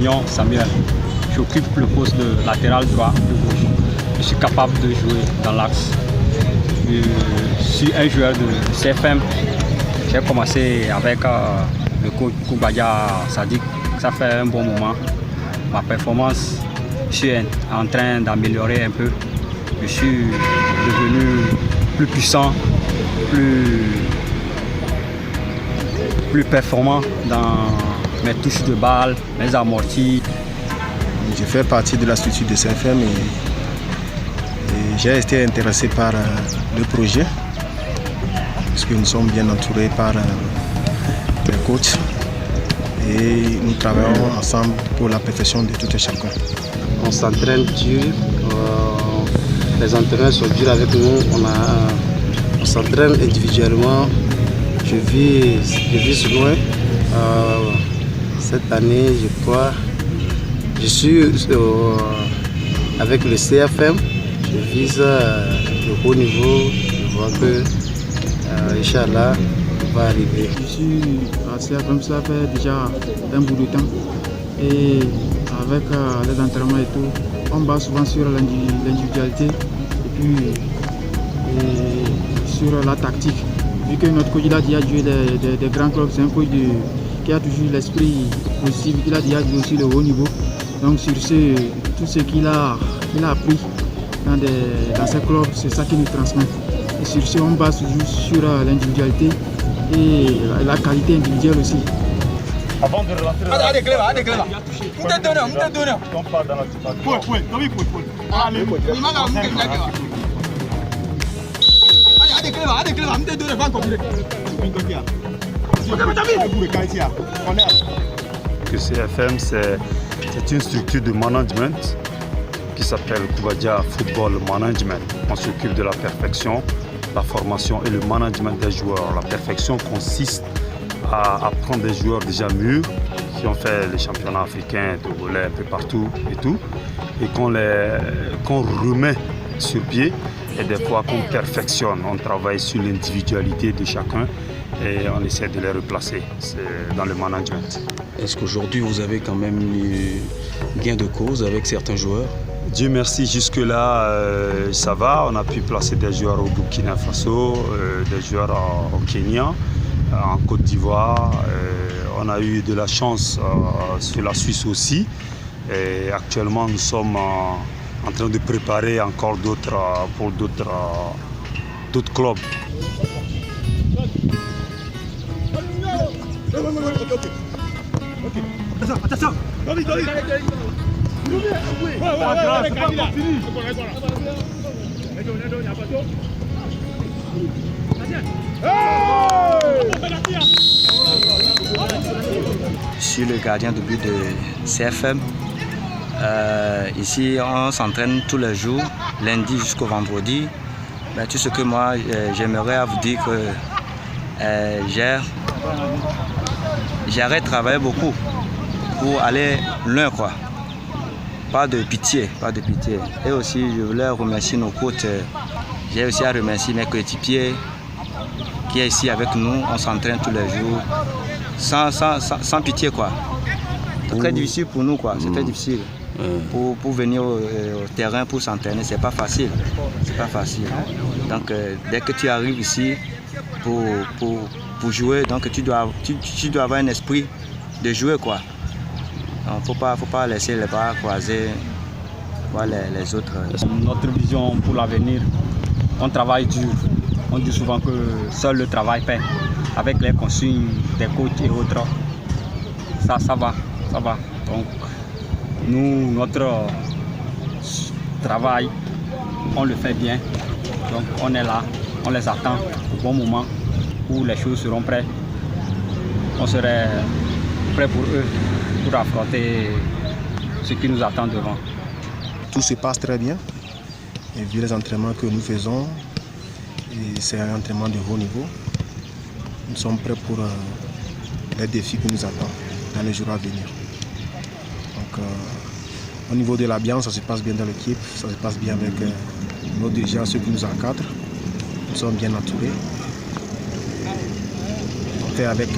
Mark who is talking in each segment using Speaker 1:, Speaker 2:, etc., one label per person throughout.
Speaker 1: Dognon Samuel. J'occupe le poste de latéral droit de gauche. Je suis capable de jouer dans l'axe. Je suis un joueur de CFM. J'ai commencé avec le coach Koubadia Sadik. Ça fait un bon moment. Ma performance, je suis en train d'améliorer un peu. Je suis devenu plus puissant, plus performant dans mes touches de balle, mes amortis.
Speaker 2: Je fais partie de la structure de CFM et j'ai été intéressé par le projet parce que nous sommes bien entourés par les coachs et nous travaillons ensemble pour la perfection de tout et chacun.
Speaker 3: On s'entraîne dur, les entraîneurs sont durs avec nous, on s'entraîne individuellement. Je vis loin. Cette année, je crois, je suis avec le CFM, je vise le haut niveau, je vois que Inch'Allah, on va arriver.
Speaker 4: Je suis à CFM, ça fait déjà un bout de temps et avec les entraînements et tout, on bat souvent sur l'individualité et puis sur la tactique. Vu que notre coach il a déjà joué des grands clubs, c'est un coach qui a toujours l'esprit positif, il a déjà joué aussi le haut niveau. Donc sur tout ce qu'il a appris dans ces clubs, c'est ça qu'il nous transmet. Et sur ce, on base toujours sur l'individualité et la qualité individuelle aussi.
Speaker 5: Avant de rentrer dans la on part dans la que CFM, c'est une structure de management qui s'appelle Koubadia Football Management. On s'occupe de la perfection, la formation et le management des joueurs. La perfection consiste à prendre des joueurs déjà mûrs qui ont fait les championnats africains, togolais, un peu partout et tout, et qu'on remet sur pied et des fois qu'on perfectionne. On travaille sur l'individualité de chacun et on essaie de les replacer. C'est dans le management.
Speaker 6: Est-ce qu'aujourd'hui vous avez quand même eu gain de cause avec certains joueurs?
Speaker 5: Dieu merci, jusque-là ça va. On a pu placer des joueurs au Burkina Faso, des joueurs au Kenya, en Côte d'Ivoire. On a eu de la chance sur la Suisse aussi. Et actuellement, nous sommes en train de préparer encore d'autres pour d'autres clubs. Attention,
Speaker 7: Je suis le gardien de but de CFM. Ici, on s'entraîne tous les jours, lundi jusqu'au vendredi. Mais tout ce que moi, j'aimerais vous dire que j'arrête de travailler beaucoup pour aller loin, quoi. Pas de pitié, pas de pitié. Et aussi, je voulais remercier nos coachs. J'ai aussi à remercier mes coéquipiers qui est ici avec nous. On s'entraîne tous les jours, sans pitié, quoi. C'est très difficile pour nous, quoi. C'est très difficile. Pour venir au terrain pour s'entraîner, c'est pas facile. C'est pas facile. Donc, dès que tu arrives ici pour jouer, donc tu dois avoir un esprit de jouer, quoi. Donc, faut pas laisser les bras croisés, voir les autres.
Speaker 1: Notre vision pour l'avenir, on travaille dur. On dit souvent que seul le travail paie. Avec les consignes des coachs et autres, ça va. Donc, nous, notre travail, on le fait bien. Donc, on est là, on les attend au bon moment où les choses seront prêtes. On serait prêt pour eux, pour affronter ce qui nous attend devant.
Speaker 2: Tout se passe très bien. Et vu les entraînements que nous faisons, c'est un entraînement de haut niveau. Nous sommes prêts pour les défis qui nous attendent dans les jours à venir. Donc, au niveau de l'ambiance, ça se passe bien dans l'équipe, ça se passe bien avec nos dirigeants, ceux qui nous encadrent. Nous sommes bien entourés. On fait avec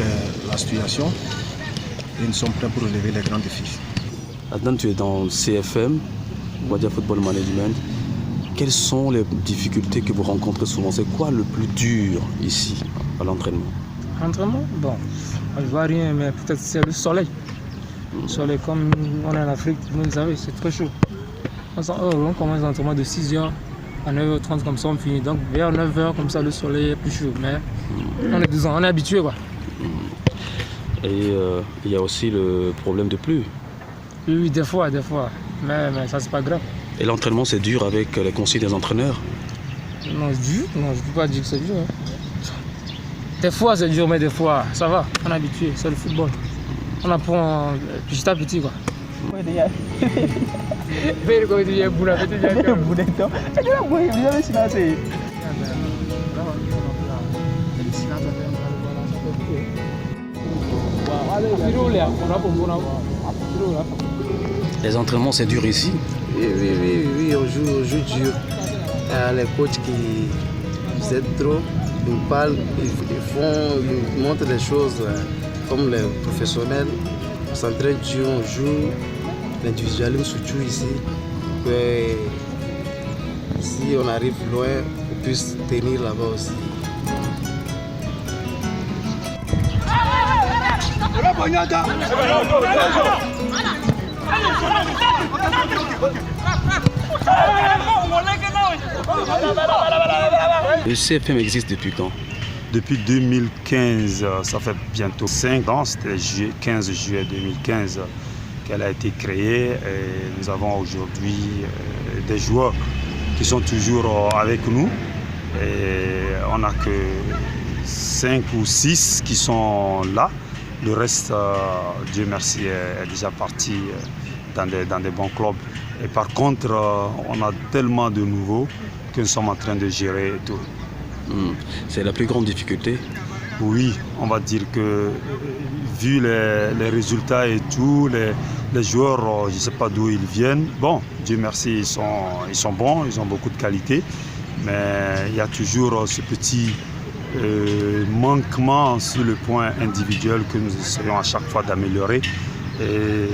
Speaker 2: la situation et nous sommes prêts pour relever les grands défis.
Speaker 6: Adnan, tu es dans CFM, Koubadia Football Management. Quelles sont les difficultés que vous rencontrez souvent? C'est quoi le plus dur ici à l'entraînement?
Speaker 8: L'entraînement, bon, je vois rien, mais peut-être c'est le soleil. Le soleil, comme on est en Afrique, vous le savez, c'est très chaud. On commence l'entraînement de 6h à 9h30, comme ça on finit. Donc vers 9h, comme ça, le soleil est plus chaud. Mais on est 12 ans, on est habitué, quoi.
Speaker 6: Et il y a aussi le problème de pluie.
Speaker 8: Oui, des fois. Mais ça, c'est pas grave.
Speaker 6: Et l'entraînement, c'est dur avec les consignes des entraîneurs?
Speaker 8: Non, c'est dur. Non, je ne peux pas dire que c'est dur. Hein. Des fois, c'est dur, mais des fois, ça va. On est habitué, c'est le football. On apprend petit à petit, quoi.
Speaker 6: Les entraînements, c'est dur ici?
Speaker 3: Oui, on joue dur. Les coachs qui nous aident trop, ils nous parlent, ils montrent des choses comme les professionnels. On s'entraîne dur, on joue, l'individualisme surtout ici. Que si on arrive loin, on puisse tenir là-bas aussi.
Speaker 6: Le CFM existe depuis quand?
Speaker 5: Depuis 2015, ça fait bientôt 5 ans, c'était le 15 juillet 2015 qu'elle a été créée. Et nous avons aujourd'hui des joueurs qui sont toujours avec nous. Et on n'a que 5 ou 6 qui sont là. Le reste, Dieu merci, est déjà parti dans des bons clubs. Et par contre, on a tellement de nouveaux que nous sommes en train de gérer et tout.
Speaker 6: C'est la plus grande difficulté?
Speaker 5: Oui, on va dire que vu les résultats et tout, les joueurs, je ne sais pas d'où ils viennent. Bon, Dieu merci, ils sont bons, ils ont beaucoup de qualité. Mais il y a toujours ce petit manquement sur le point individuel que nous essayons à chaque fois d'améliorer. Et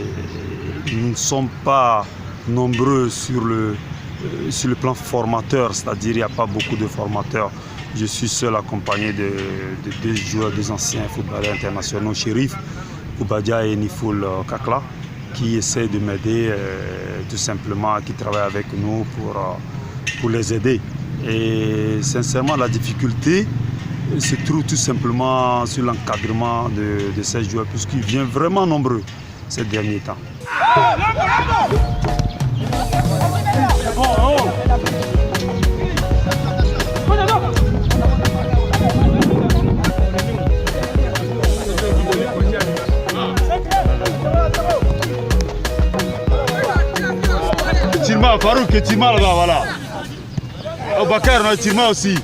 Speaker 5: nous ne sommes pas nombreux sur le plan formateur, c'est-à-dire il n'y a pas beaucoup de formateurs. Je suis seul accompagné de deux joueurs, des anciens footballeurs internationaux, Chérif Koubadia et Nifoul Kakla, qui essaient de m'aider tout simplement, qui travaillent avec nous pour les aider. Et sincèrement, la difficulté se trouve tout simplement sur l'encadrement de ces joueurs, puisqu'ils viennent vraiment nombreux ces derniers temps.
Speaker 9: Tirma, Farouk, Tirma là-bas, voilà. Bakar, on a Tirma aussi.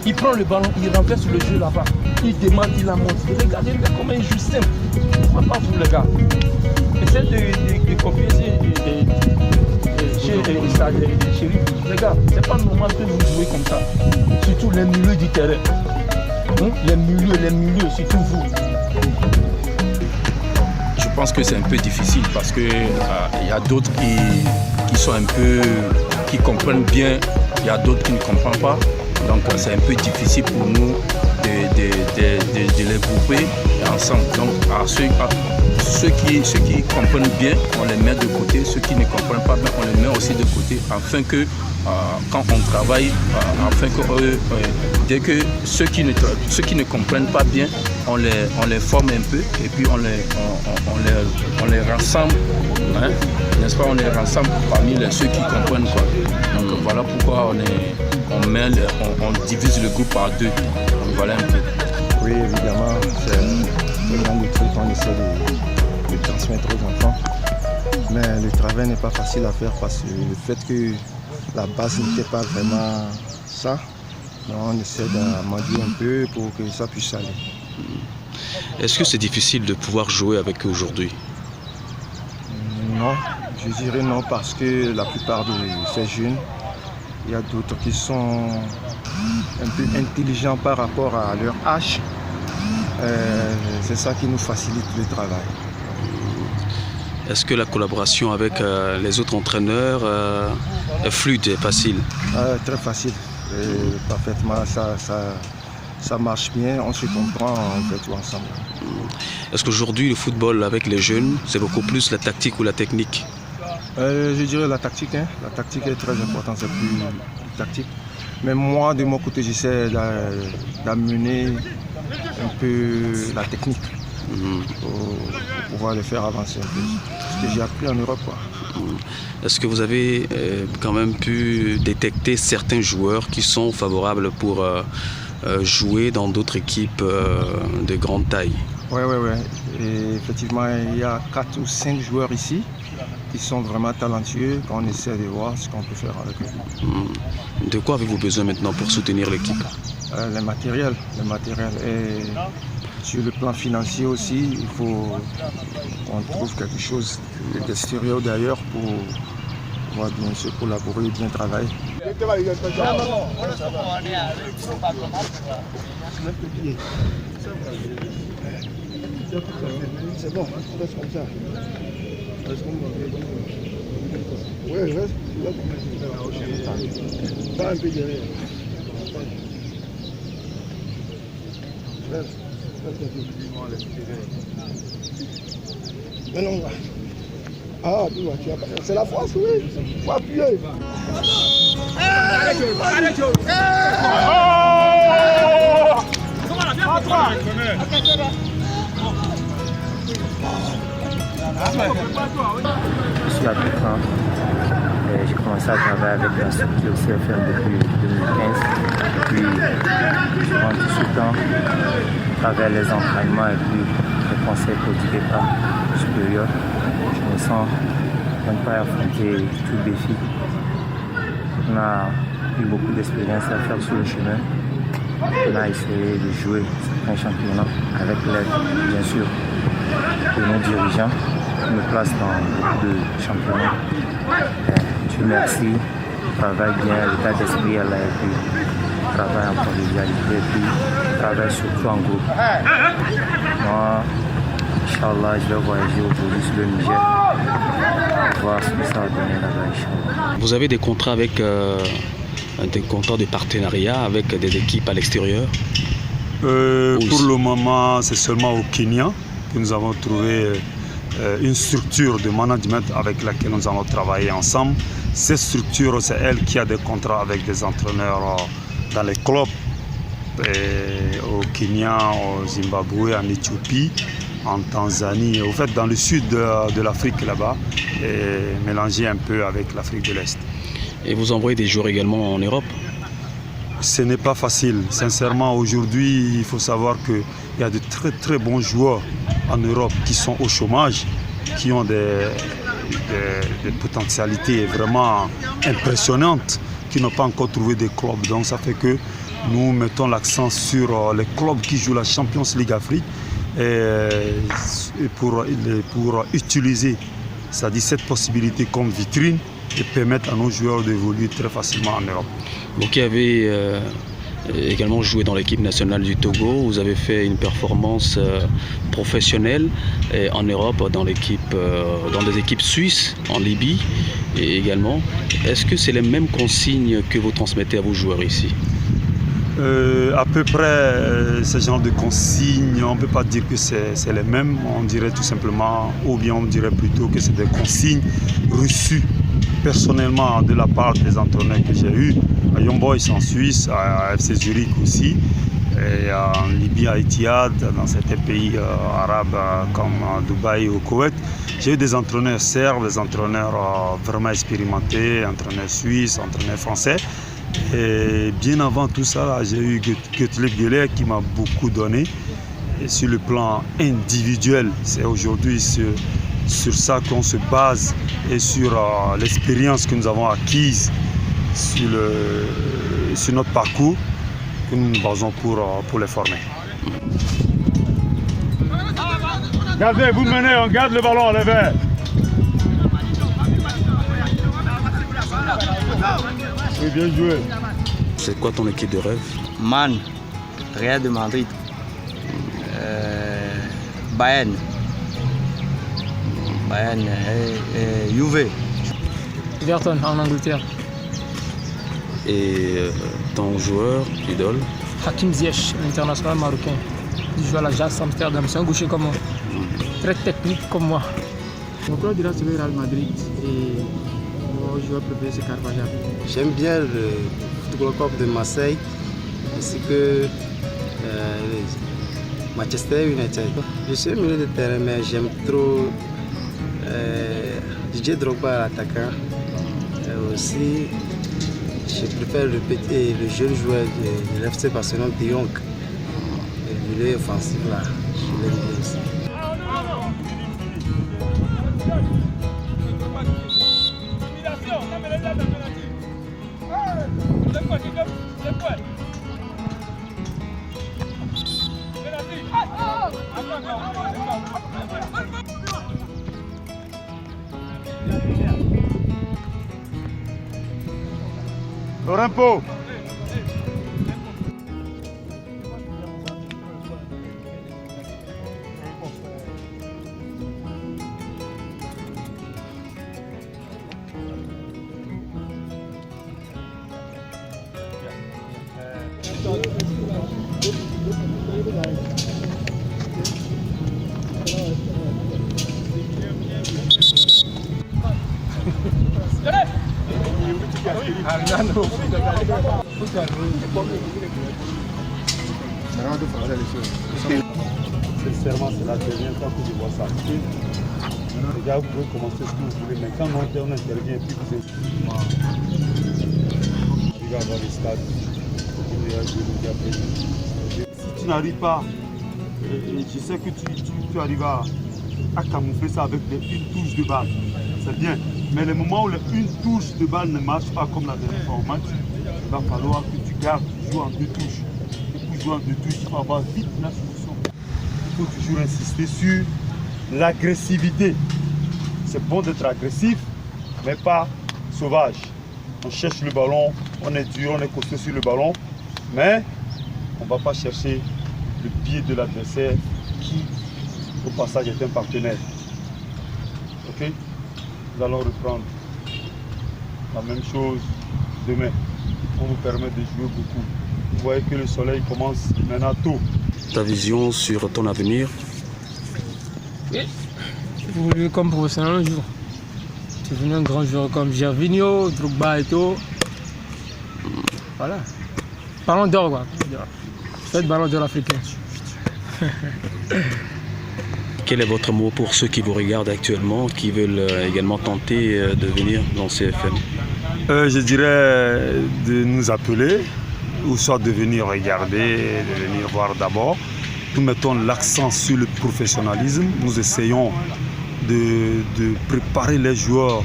Speaker 10: Il prend le ballon, il renverse le jeu là-bas. Il demande, il la monte. Regardez comment il joue simple. Pourquoi pas vous les gars? Essayez de copier chez les gars, c'est pas normal que vous jouez comme ça. Surtout les milieux du terrain. Les milieux, surtout vous.
Speaker 11: Je pense que c'est un peu difficile parce que y a d'autres qui sont un peu, qui comprennent bien, il y a d'autres qui ne comprennent pas. Donc c'est un peu difficile pour nous de les grouper ensemble. Donc ceux qui comprennent bien, on les met de côté. Ceux qui ne comprennent pas bien, on les met aussi de côté, afin que quand on travaille, afin que dès que ceux qui ne comprennent pas bien, on les forme un peu et puis on les rassemble, hein, n'est-ce pas? On les rassemble parmi ceux qui comprennent, quoi. Donc voilà pourquoi on divise le groupe par deux. Donc voilà un peu.
Speaker 2: Oui, évidemment, c'est un grand truc qu'on essaie de transmettre aux enfants. Mais le travail n'est pas facile à faire parce que le fait que la base n'était pas vraiment ça, on essaie d'amender un peu pour que ça puisse aller.
Speaker 6: Est-ce que c'est difficile de pouvoir jouer avec eux aujourd'hui?
Speaker 2: Non, je dirais non parce que la plupart de ces jeunes, il y a d'autres qui sont un peu intelligents par rapport à leur âge. C'est ça qui nous facilite le travail.
Speaker 6: Est-ce que la collaboration avec les autres entraîneurs est fluide et facile?
Speaker 2: Très facile. Et parfaitement, ça marche bien, on se comprend, on fait tout ensemble.
Speaker 6: Est-ce qu'aujourd'hui, le football avec les jeunes, c'est beaucoup plus la tactique ou la technique?
Speaker 2: Je dirais la tactique. La tactique est très importante, c'est plus tactique. Mais moi, de mon côté, j'essaie d'amener un peu la technique pour pouvoir les faire avancer un peu. Ce que j'ai appris en Europe.
Speaker 6: Est-ce que vous avez quand même pu détecter certains joueurs qui sont favorables pour jouer dans d'autres équipes de grande taille?
Speaker 2: Oui. Et effectivement, il y a 4 ou 5 joueurs ici qui sont vraiment talentueux, qu'on essaie de voir ce qu'on peut faire avec eux.
Speaker 6: De quoi avez-vous besoin maintenant pour soutenir l'équipe?
Speaker 2: Le matériel. Et sur le plan financier aussi, il faut qu'on trouve quelque chose d'extérieur d'ailleurs pour pouvoir bien se collaborer et bien travailler.
Speaker 12: C'est bon, reste comme ça. Reste comme ça. Oui, reste. Pas un peu derrière. Reste. Maintenant, on va. Ah, tu vois, c'est la force, oui. Il faut appuyer.
Speaker 13: Je suis à Pékin et j'ai commencé à travailler avec la structure CFM depuis 2015. Puis, durant tout ce temps, à travers les entraînements et puis les conseils du départ supérieur, je me sens même pas affronter tout le défi. On a eu beaucoup d'expérience à faire sur le chemin. On a essayé de jouer certains championnats avec l'aide, bien sûr, de nos dirigeants. On me place dans beaucoup de championnats. Dieu merci, je travaille bien, l'état d'esprit est là et puis je travaille en convivialité et puis je travaille surtout en groupe. Moi, Inch'Allah, je vais voyager aujourd'hui sur le Niger, voir ce que ça va donner là-bas, Inch'Allah.
Speaker 6: Vous avez des contrats avec des contrats de partenariat avec des équipes à l'extérieur?
Speaker 5: Pour le moment, c'est seulement au Kenya que nous avons trouvé une structure de management avec laquelle nous allons travailler ensemble. Cette structure, c'est elle qui a des contrats avec des entraîneurs dans les clubs au Kenya, au Zimbabwe, en Éthiopie, en Tanzanie, au fait dans le sud de l'Afrique là-bas, et mélangé un peu avec l'Afrique de l'Est.
Speaker 6: Et vous envoyez des joueurs également en Europe?
Speaker 5: Ce n'est pas facile. Sincèrement, aujourd'hui, il faut savoir qu'il y a de très très bons joueurs en Europe qui sont au chômage, qui ont des potentialités vraiment impressionnantes, qui n'ont pas encore trouvé des clubs. Donc ça fait que nous mettons l'accent sur les clubs qui jouent la Champions League Afrique et pour utiliser cette possibilité comme vitrine et permettre à nos joueurs d'évoluer très facilement en Europe.
Speaker 6: Vous qui avez également joué dans l'équipe nationale du Togo, vous avez fait une performance professionnelle en Europe, dans des équipes suisses, en Libye et également. Est-ce que c'est les mêmes consignes que vous transmettez à vos joueurs ici?
Speaker 5: À peu près ce genre de consignes, on ne peut pas dire que c'est les mêmes, on dirait tout simplement, ou bien on dirait plutôt que c'est des consignes reçues personnellement de la part des entraîneurs que j'ai eus, à Young Boys en Suisse, à FC Zurich aussi, et en Libye, à Etihad, dans certains pays arabes comme Dubaï ou Koweït. J'ai eu des entraîneurs serbes, des entraîneurs vraiment expérimentés, entraîneurs suisses, entraîneurs français. Et bien avant tout ça, j'ai eu Gottlieb Geller qui m'a beaucoup donné. Et sur le plan individuel, c'est aujourd'hui sur ça qu'on se base et sur l'expérience que nous avons acquise sur notre parcours que nous nous basons pour les former.
Speaker 9: Gardez, vous menez, on garde le ballon, les verts. Oui, bien joué.
Speaker 6: C'est quoi ton équipe de rêve?
Speaker 7: Man, Real de Madrid, Bayern. Bayern et Juve.
Speaker 8: Everton en Angleterre.
Speaker 6: Et ton joueur idole?
Speaker 8: Hakim Ziyech, l'international marocain. Il joue à l'Ajax Amsterdam. C'est un gaucher comme moi. Très technique comme moi.
Speaker 4: Mon club dira c'est le Real Madrid et mon joueur préféré c'est Carvajal.
Speaker 3: J'aime bien le Football Club de Marseille ainsi que Manchester United. Je suis milieu de terrain mais j'aime trop Didier Drogba l'attaquant. Aussi je préfère le jeune joueur de l'FC Barcelone de Jong. Le milieu offensif là, je l'aime bien aussi.
Speaker 9: Lorenpo.
Speaker 5: Sincèrement, c'est la dernière fois que je vois ça. Les gars, vous pouvez commencer ce que vous voulez, mais quand on intervient et puis vous arrivez à voir les stades, si tu n'arrives pas, et je sais que tu arrives à camoufler ça avec une touche de balle, c'est bien. Mais le moment où une touche de balle ne marche pas comme la dernière fois au match, il va falloir que tu gardes, tu joues en deux touches. Et pour jouer en deux touches, il faut avoir vite la solution. Il faut toujours insister sur l'agressivité. C'est bon d'être agressif, mais pas sauvage. On cherche le ballon, on est dur, on est costaud sur le ballon, mais on ne va pas chercher le pied de l'adversaire qui, au passage, est un partenaire. Ok? Nous allons reprendre la même chose demain. On nous permet de jouer beaucoup. Vous voyez que le soleil commence maintenant tôt.
Speaker 6: Ta vision sur ton avenir?
Speaker 8: Je voulais comme professionnel un jour. Je suis devenu un grand joueur comme Gervinho, Drogba et tout. Voilà. Ballon d'or quoi. Faites ballon d'or africain.
Speaker 6: Quel est votre mot pour ceux qui vous regardent actuellement, qui veulent également tenter de venir dans CFM?
Speaker 5: Je dirais de nous appeler, ou soit de venir regarder, de venir voir d'abord. Nous mettons l'accent sur le professionnalisme. Nous essayons de préparer les joueurs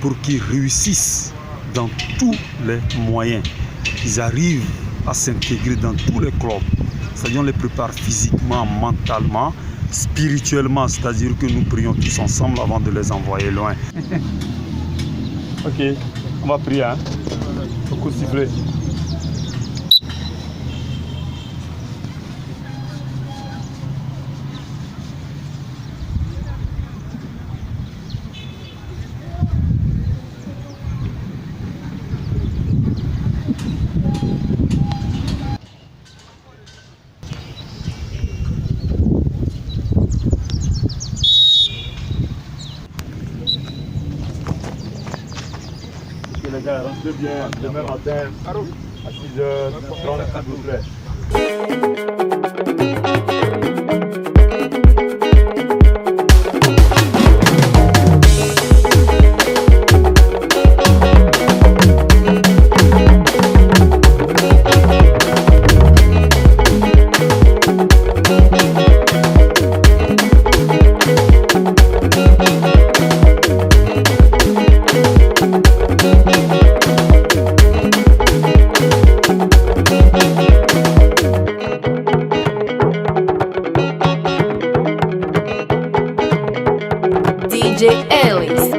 Speaker 5: pour qu'ils réussissent dans tous les moyens. Qu'ils arrivent à s'intégrer dans tous les clubs. C'est-à-dire on les prépare physiquement, mentalement, spirituellement, c'est-à-dire que nous prions tous ensemble avant de les envoyer loin. Ok, on va prier, hein. Faut coup de sifflet. Les gars, rentrez bien demain matin à 6h30, s'il vous plaît.
Speaker 14: DJ Ellis.